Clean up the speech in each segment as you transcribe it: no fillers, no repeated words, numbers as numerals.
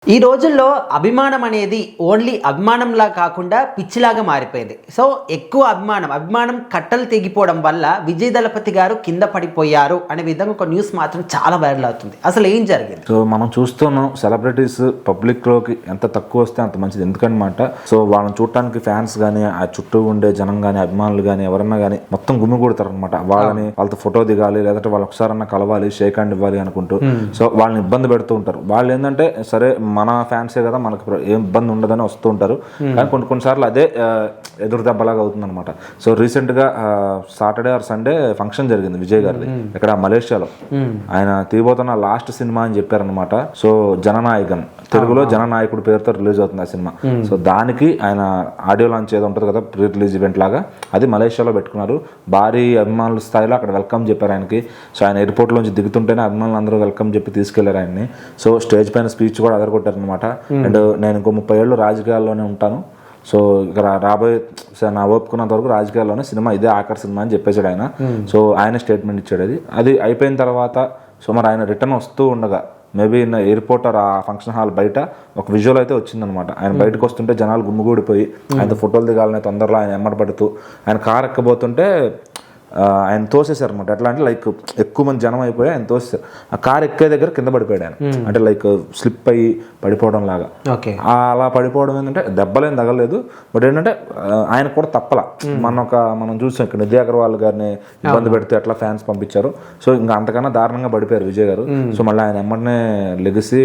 ఈ రోజుల్లో అభిమానం అనేది ఓన్లీ అభిమానంలా కాకుండా పిచ్చిలాగా మారిపోయింది. సో ఎక్కువ అభిమానం కట్టలు తెగిపోవడం వల్ల విజయ్ దళపతి గారు కింద పడిపోయారు అనే విధంగా ఒక న్యూస్ మాత్రం చాలా వైరల్ అవుతుంది. అసలు ఏం జరిగింది? సో మనం చూస్తున్నాం, సెలబ్రిటీస్ పబ్లిక్లోకి ఎంత తక్కువ వస్తే అంత మంచిది. ఎందుకనమాట, సో వాళ్ళని చూడటానికి ఫ్యాన్స్ కానీ, ఆ చుట్టూ ఉండే జనం కానీ, అభిమానులు కానీ, ఎవరన్నా కానీ మొత్తం గుమిగూడతారు అనమాట. వాళ్ళతో ఫోటో దిగాలి, లేదంటే వాళ్ళు ఒకసారన్నా కలవాలి, షేక్ హ్యాండ్ ఇవ్వాలి అనుకుంటూ సో వాళ్ళని ఇబ్బంది పెడుతూ ఉంటారు. వాళ్ళు ఏంటంటే సరే మన ఫ్యాన్సే కదా, మనకు ఏం ఇబ్బంది ఉండదని వస్తూ ఉంటారు. కానీ కొన్నిసార్లు అదే ఎదురు దెబ్బలాగా అవుతుంది అనమాట. సో రీసెంట్ గా సాటర్డే ఆర్ సండే ఫంక్షన్ జరిగింది విజయ్ గారిది ఇక్కడ మలేషియాలో. ఆయన తీయబోతున్న లాస్ట్ సినిమా అని చెప్పారనమాట. సో జననాయకన్, తెలుగులో జననాయకుడు పేరుతో రిలీజ్ అవుతుంది ఆ సినిమా. సో దానికి ఆయన ఆడియో లాంచ్ ఏదో ఉంటుంది కదా, ప్రీ రిలీజ్ ఈవెంట్ లాగా, అది మలేషియాలో పెట్టుకున్నారు. భారీ అభిమానుల స్థాయిలో అక్కడ వెల్కమ్ చెప్పారు ఆయనకి. సో ఆయన ఎయిర్పోర్ట్ లోంచి దిగుతుంటేనే అభిమానులు అందరూ వెల్కమ్ చెప్పి తీసుకెళ్లారు ఆయన్ని. సో స్టేజ్ పైన స్పీచ్ కూడా అదరగొట్టారు అనమాట. అండ్ నేను ఇంకో 30 ఏళ్ళు రాజకీయాల్లోనే ఉంటాను, సో ఇక్కడ రాబోయే నా ఒప్పుకున్నంత వరకు రాజకీయాల్లోనే సినిమా ఇదే ఆఖరి సినిమా అని చెప్పేసాడు ఆయన. సో ఆయన స్టేట్మెంట్ ఇచ్చాడు. అది అయిపోయిన తర్వాత సో మరి ఆయన రిటర్న్ వస్తూ ఉండగా మేబీ ఎయిర్పోర్ట్ ఆ ఫంక్షన్ హాల్ బయట ఒక విజువల్ అయితే వచ్చిందనమాట. ఆయన బయటకు వస్తుంటే జనాలు గుమ్మిగూడిపోయి ఆయనతో ఫోటోలు దిగాలనే తొందరలో ఆయన ఎమ్మట పడుతూ ఆయన కారు ఎక్కబోతుంటే ఆయన తోసేశారు అనమాట. ఎట్లా అంటే లైక్ ఎక్కువ మంది జనం అయిపోయి ఆయన తోసేశారు. ఆ కారు ఎక్కే దగ్గర కింద పడిపోయాడు ఆయన. అంటే లైక్ స్లిప్ అయ్యి పడిపోవడం లాగా. అలా పడిపోవడం ఏంటంటే దెబ్బలేం తగలేదు, బట్ ఏంటంటే ఆయన కూడా తప్పల. మనం చూసాం ఇక్కడ నిధి అగర్వాల్ గారిని ఇబ్బంది పెడితే ఎట్లా ఫ్యాన్స్ పంపించారు. సో ఇంకా అంతకన్నా దారుణంగా పడిపోయారు విజయ్ గారు. సో మళ్ళీ ఆయన ఎమ్మటనే లెగిసి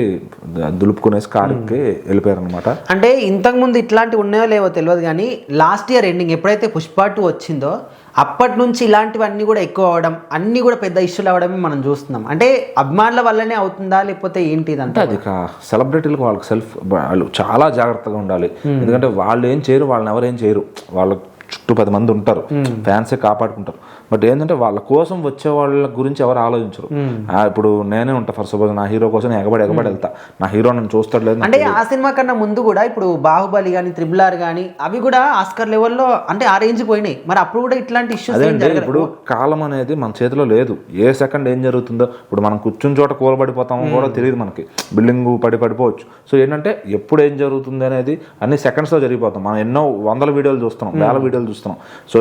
దులుపుకునేసి కారుకి వెళ్ళిపోయారు అనమాట. అంటే ఇంతకు ముందు ఇట్లాంటివి ఉన్నాయో లేవో తెలియదు, కానీ లాస్ట్ ఇయర్ ఎండింగ్ ఎప్పుడైతే పుష్ప 2 వచ్చిందో అప్పటి నుంచి ఇలాంటివన్నీ కూడా ఎక్కువ అవడం, అన్నీ కూడా పెద్ద ఇష్యూలు అవడమే మనం చూస్తున్నాం. అంటే అభిమానుల వల్లనే అవుతుందా లేకపోతే ఏంటి ఇదంతా? అది సెలబ్రిటీలకు వాళ్ళు చాలా జాగ్రత్తగా ఉండాలి. ఎందుకంటే వాళ్ళు ఏం చేయరు, వాళ్ళని ఎవరేం చేయరు, వాళ్ళ చుట్టూ 10 మంది ఉంటారు, ఫ్యాన్సే కాపాడుకుంటారు. బట్ ఏంటంటే వాళ్ళ కోసం వచ్చే వాళ్ళ గురించి ఎవరు ఆలోచించరు. ఇప్పుడు నేనే ఉంటా, ఫర్ సపోజ్ నా హీరో కోసం ఎగబడి వెళ్తా, నా హీరో నన్ను చూస్తాడు లేదు. అంటే ఆ సినిమా కన్నా ముందు కూడా ఇప్పుడు బాహుబలి కానీ, త్రిబుల్ కానీ అవి కూడా ఆస్కర్ లెవెల్లో అంటే ఆ రేంజ్ పోయినాయి. మరి అప్పుడు కూడా ఇట్లాంటి ఇష్యూస్ అదే. ఇప్పుడు కాలం అనేది మన చేతిలో లేదు. ఏ సెకండ్ ఏం జరుగుతుందో, ఇప్పుడు మనం కూర్చుని చోట కూలబడిపోతామో కూడా తెలియదు మనకి. బిల్డింగ్ పడిపోవచ్చు. సో ఏంటంటే ఎప్పుడు ఏం జరుగుతుంది అనేది అన్ని సెకండ్స్లో జరిగిపోతాం. మనం ఎన్నో వందల వీడియోలు చూస్తున్నాం, వేల వీడియోలు చూస్తున్నాం. సో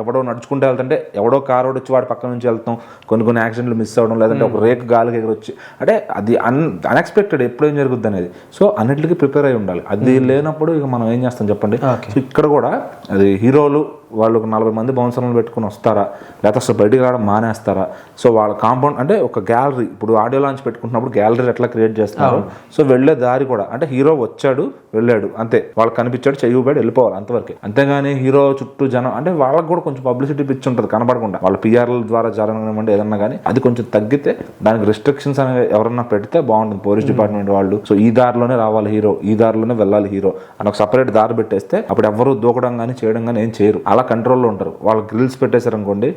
ఎవడో నడుచుకుంటూ వెళ్తుంటే ఎవడో కారు వచ్చి వాడి పక్క నుంచి వెళ్తాం, కొన్ని యాక్సిడెంట్లు మిస్ అవ్వడం, లేదంటే ఒక రేకు గాలికి ఎగరొచ్చి, అంటే అది అన్ఎక్స్పెక్టెడ్, ఎప్పుడు ఏం జరుగుద్ది అనేది. సో అన్నిటికీ ప్రిపేర్ అయి ఉండాలి. అది లేనప్పుడు ఇక మనం ఏం చేస్తాం చెప్పండి. సో ఇక్కడ కూడా అది హీరోలు వాళ్ళు ఒక 40 మంది బౌన్సర్లను పెట్టుకుని వస్తారా, లేకపోతే అసలు బయటికి రావడం మానేస్తారా? సో వాళ్ళ కాంపౌండ్ అంటే ఒక గ్యాలరీ, ఇప్పుడు ఆడియో లాంచ్ పెట్టుకుంటున్నప్పుడు గ్యాలరీ ఎట్లా క్రియేట్ చేస్తున్నారు. సో వెళ్ళే దారి కూడా అంటే హీరో వచ్చాడు వెళ్ళాడు అంతే, వాళ్ళు కనిపించాడు చెయ్యిబడి వెళ్ళిపోవాలి అంతవరకు. అంతేగాని హీరో చుట్టూ జనం అంటే వాళ్ళకి కూడా కొంచెం పబ్లిసిటీ పిచ్చి ఉంటుంది, కనపడకుండా వాళ్ళ పిఆర్ల ద్వారా జరగనివ్వండి ఏదన్నా కానీ, అది కొంచెం తగ్గితే దానికి రిస్ట్రిక్షన్స్ అనేవి ఎవరన్నా పెడితే బాగుంటుంది. పోలీస్ డిపార్ట్మెంట్ వాళ్ళు సో ఈ దారిలోనే రావాలి హీరో, ఈ దారిలోనే వెళ్ళాలి హీరో అని ఒక సపరేట్ దారి పెట్టేస్తే అప్పుడు ఎవరు దూకడం కానీ చేయడం కానీ ఏం చేయరు, అలా కంట్రోల్లో ఉంటారు. వాళ్ళు గ్రిల్స్ పెట్టేశారు అనుకోండి,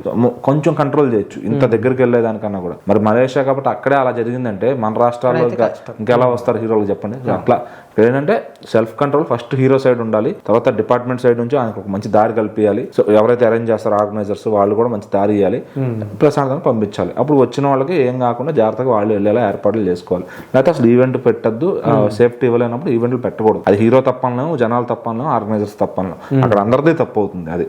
కొంచెం కంట్రోల్ చేయొచ్చు ఇంత దగ్గరికి వెళ్ళేదానికన్నా కూడా. మరి మలేషియా కాబట్టి అక్కడే అలా జరిగిందంటే మన రాష్ట్రాల్లో ఇంకెలా వస్తారు హీరోలు చెప్పండి. అట్లా ఏంటంటే self control first hero side ఉండాలి, తర్వాత డిపార్ట్మెంట్ సైడ్ నుంచి ఆయనకు ఒక మంచి దారి కల్పించాలి. సో ఎవరైతే అరేంజ్ చేస్తారో ఆర్గనైజర్స్ వాళ్ళు కూడా మంచి దారి ఇవ్వాలి, ప్రశాంతంగా పంపించాలి. అప్పుడు వచ్చిన వాళ్ళకి ఏం కాకుండా జాగ్రత్తగా వాళ్ళు వెళ్ళేలా ఏర్పాట్లు చేసుకోవాలి. లేకపోతే అసలు ఈవెంట్ పెట్టద్దు, సేఫ్టీ ఇవ్వలేనప్పుడు ఈవెంట్లు పెట్టకూడదు. అది హీరో తప్పనలేము, జనాలు తప్పనలేము, ఆర్గనైజర్స్ తప్పనలేము, అక్కడ అందరిది తప్పు అవుతుంది. అది